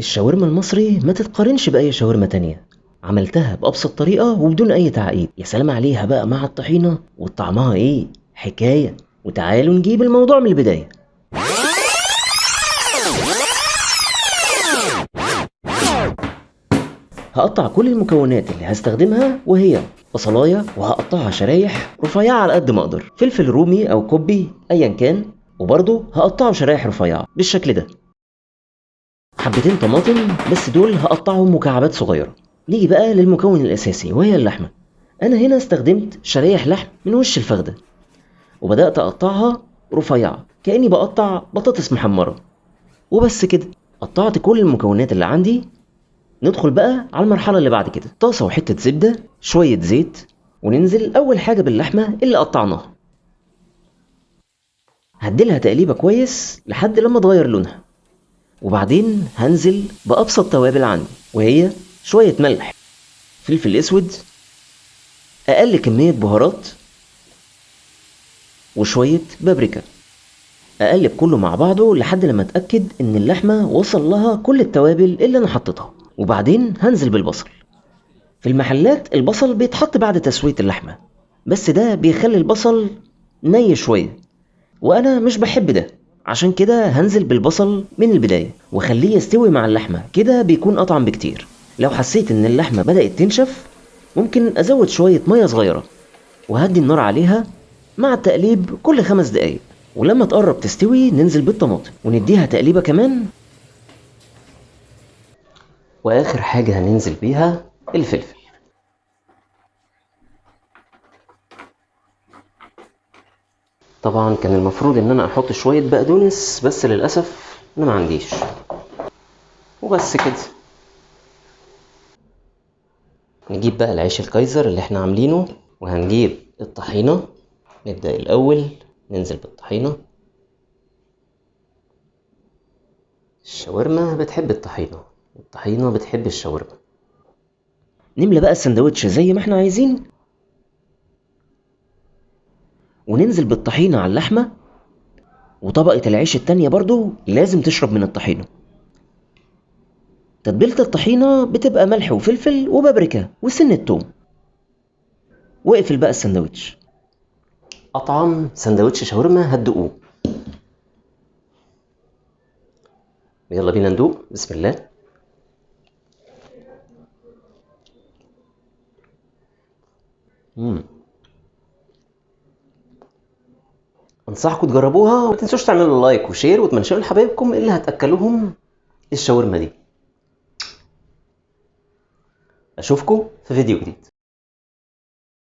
الشاورما المصري ما تتقارنش بأي شاورما تانية. عملتها بأبسط طريقة وبدون أي تعقيد. يا سلام عليها بقى مع الطحينة وطعمها إيه حكاية. وتعالوا نجيب الموضوع من البداية. هقطع كل المكونات اللي هستخدمها، وهي بصلاية وهقطعها شرايح رفيعة على قد ما اقدر، فلفل رومي او كوبي ايا كان وبرضه هقطعه شرايح رفيعة بالشكل ده. حبتين طماطم بس دول هقطعهم مكعبات صغيرة. نيجي بقى للمكون الاساسي وهي اللحمة. انا هنا استخدمت شرايح لحم من وش الفخدة وبدأت اقطعها رفيعة كأني بقطع بطاطس محمرة. وبس كده قطعت كل المكونات اللي عندي. ندخل بقى على المرحلة اللي بعد كده. طاسة وحتة زبدة شوية زيت، وننزل أول حاجة باللحمة اللي قطعناها. هديلها تقليبة كويس لحد لما تغير لونها، وبعدين هنزل بأبسط توابل عندي وهي شوية ملح، فلفل أسود، أقل كمية بهارات، وشوية بابريكا. أقلب كله مع بعضه لحد لما أتأكد إن اللحمة وصل لها كل التوابل اللي أنا حطيتها. وبعدين هنزل بالبصل. في المحلات البصل بيتحط بعد تسوية اللحمة، بس ده بيخلي البصل ني شوية وأنا مش بحب ده. عشان كده هنزل بالبصل من البداية وخليه يستوي مع اللحمة، كده بيكون أطعم بكتير. لو حسيت إن اللحمة بدأت تنشف ممكن أزود شوية مية صغيرة، وهدي النار عليها مع التقليب كل 5 دقايق. ولما تقرب تستوي ننزل بالطماطم ونديها تقليبة كمان. وآخر حاجة هننزل بيها الفلفل. طبعا كان المفروض ان انا احط شوية بقدونس بس للأسف انا ما عنديش. وبس كده. نجيب بقى العيش الكايزر اللي احنا عاملينه وهنجيب الطحينة. نبدأ الأول ننزل بالطحينة. الشاورما بتحب الطحينة والطحينة بتحب الشاورما. نملى بقى السندوتش زي ما احنا عايزين، وننزل بالطحينة على اللحمة. وطبقة العيش التانية برضو لازم تشرب من الطحينة. تتبيلة الطحينة بتبقى ملح وفلفل وبابريكا وسنة توم. واقفل بقى السندوتش. أطعم سندوتش شاورما هتدوقوه. يلا بينا ندوق. بسم الله. انصحكم تجربوها وما تنسوش تعملوا لايك وشير وتمنشنوا لحبايبكم اللي هتاكلوهم الشاورما دي. اشوفكم في فيديو جديد.